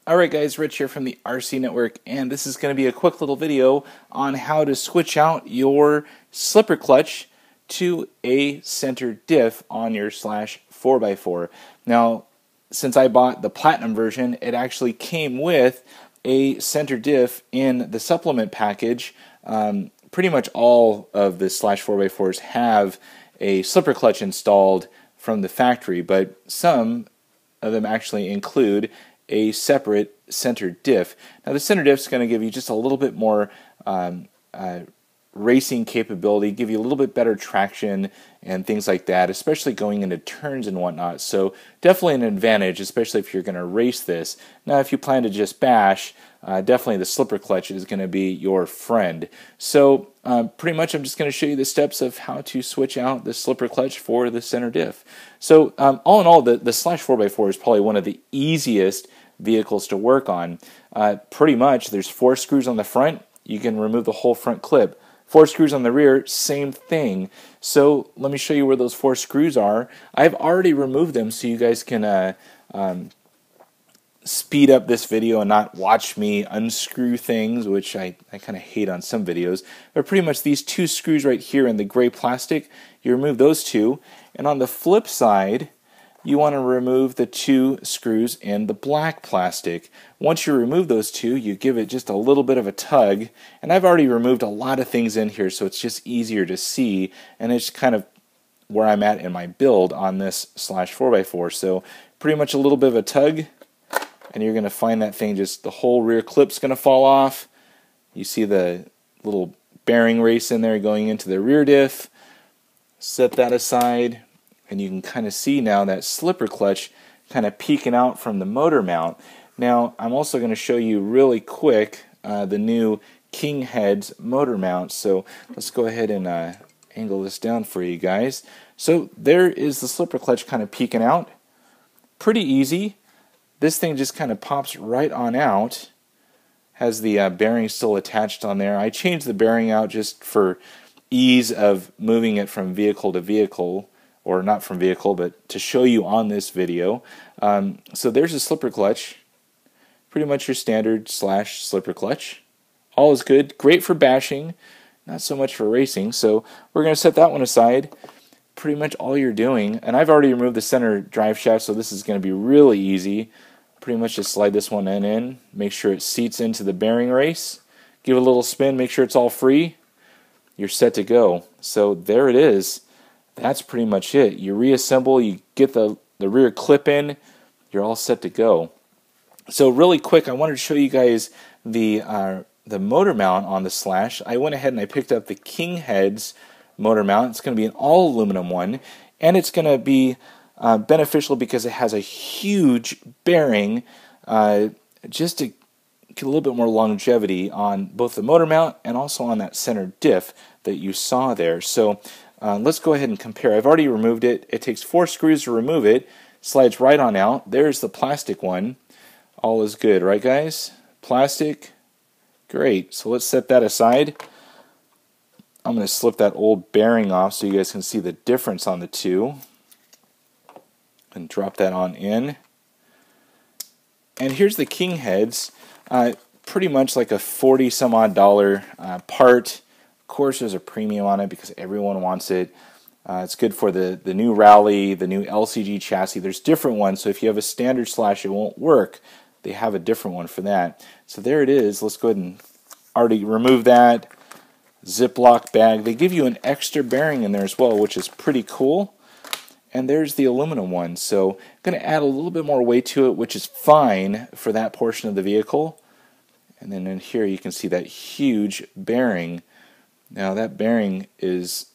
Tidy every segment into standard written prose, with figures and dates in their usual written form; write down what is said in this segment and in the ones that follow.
Alright guys, Rich here from the Rcnetwork, and this is going to be a quick little video on how to switch out your slipper clutch to a center diff on your Slash 4x4. Now, since I bought the Platinum version, it actually came with a center diff in the supplement package. Pretty much all of the Slash 4x4s have a slipper clutch installed from the factory, but some of them actually include a separate center diff. Now the center diff is going to give you just a little bit more racing capability, give you a little bit better traction and things like that, especially going into turns and whatnot. So definitely an advantage, especially if you're going to race this. Now if you plan to just bash, definitely the slipper clutch is going to be your friend. So pretty much I'm just going to show you the steps of how to switch out the slipper clutch for the center diff. So all in all, the Slash 4x4 is probably one of the easiest vehicles to work on. Pretty much there's 4 screws on the front. You can remove the whole front clip. 4 screws on the rear, same thing. So let me show you where those 4 screws are. I've already removed them so you guys can speed up this video and not watch me unscrew things, which I kind of hate on some videos. But pretty much these 2 screws right here in the gray plastic, you remove those 2. And on the flip side, you want to remove the 2 screws in the black plastic. Once you remove those 2, you give it just a little bit of a tug. And I've already removed a lot of things in here, so it's just easier to see. And it's kind of where I'm at in my build on this Slash 4x4. So pretty much a little bit of a tug, and you're going to find that thing, just the whole rear clip's going to fall off. You see the little bearing race in there going into the rear diff. Set that aside, and you can kind of see now that slipper clutch kind of peeking out from the motor mount. Now I'm also going to show you really quick the new King Headz Motor Mount. So let's go ahead and angle this down for you guys. So there is the slipper clutch kind of peeking out. Pretty easy. This thing just kind of pops right on out. Has the bearing still attached on there. I changed the bearing out just for ease of moving it from vehicle to vehicle, or not from vehicle, but to show you on this video. So there's a slipper clutch. Pretty much your standard Slash slipper clutch. All is good. Great for bashing, not so much for racing. So we're going to set that one aside. Pretty much all you're doing, and I've already removed the center drive shaft, so this is going to be really easy. Pretty much just slide this one in, make sure it seats into the bearing race, give it a little spin, make sure it's all free. You're set to go. So there it is. That's pretty much it. You reassemble, you get the rear clip in, you're all set to go. So really quick, I wanted to show you guys the motor mount on the Slash. I went ahead and I picked up the King Headz Motor Mount. It's going to be an all aluminum one, and it's going to be beneficial because it has a huge bearing just to get a little bit more longevity on both the motor mount and also on that center diff that you saw there. So let's go ahead and compare. I've already removed it. It takes 4 screws to remove it. Slides right on out. There's the plastic one. All is good, right guys? Plastic. Great. So let's set that aside. I'm going to slip that old bearing off so you guys can see the difference on the 2. And drop that on in. And here's the King Headz. Pretty much like a 40 some odd dollar part. Of course there's a premium on it because everyone wants it. It's good for the new Rally, the new LCG chassis. There's different ones, so if you have a standard Slash it won't work. They have a different one for that. So there it is. Let's go ahead and already remove that. Ziploc bag. They give you an extra bearing in there as well, which is pretty cool. And there's the aluminum one. So I'm going to add a little bit more weight to it, which is fine for that portion of the vehicle. And then in here you can see that huge bearing. Now that bearing is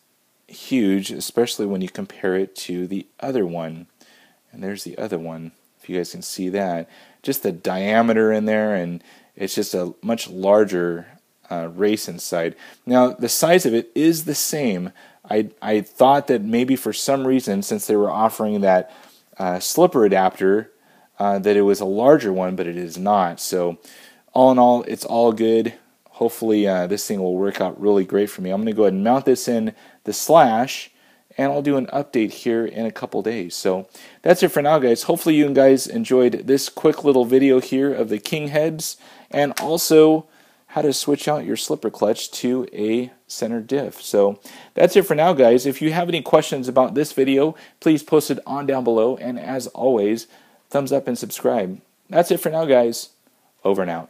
huge, especially when you compare it to the other one. And there's the other one, if you guys can see that. Just the diameter in there, and it's just a much larger race inside. Now the size of it is the same. I thought that maybe for some reason, since they were offering that slipper adapter, that it was a larger one, but it is not. So all in all, it's all good. Hopefully this thing will work out really great for me. I'm going to go ahead and mount this in the Slash, and I'll do an update here in a couple days. So that's it for now, guys. Hopefully you guys enjoyed this quick little video here of the King Headz, and also how to switch out your slipper clutch to a center diff. So that's it for now, guys. If you have any questions about this video, please post it on down below, and as always, thumbs up and subscribe. That's it for now, guys. Over and out.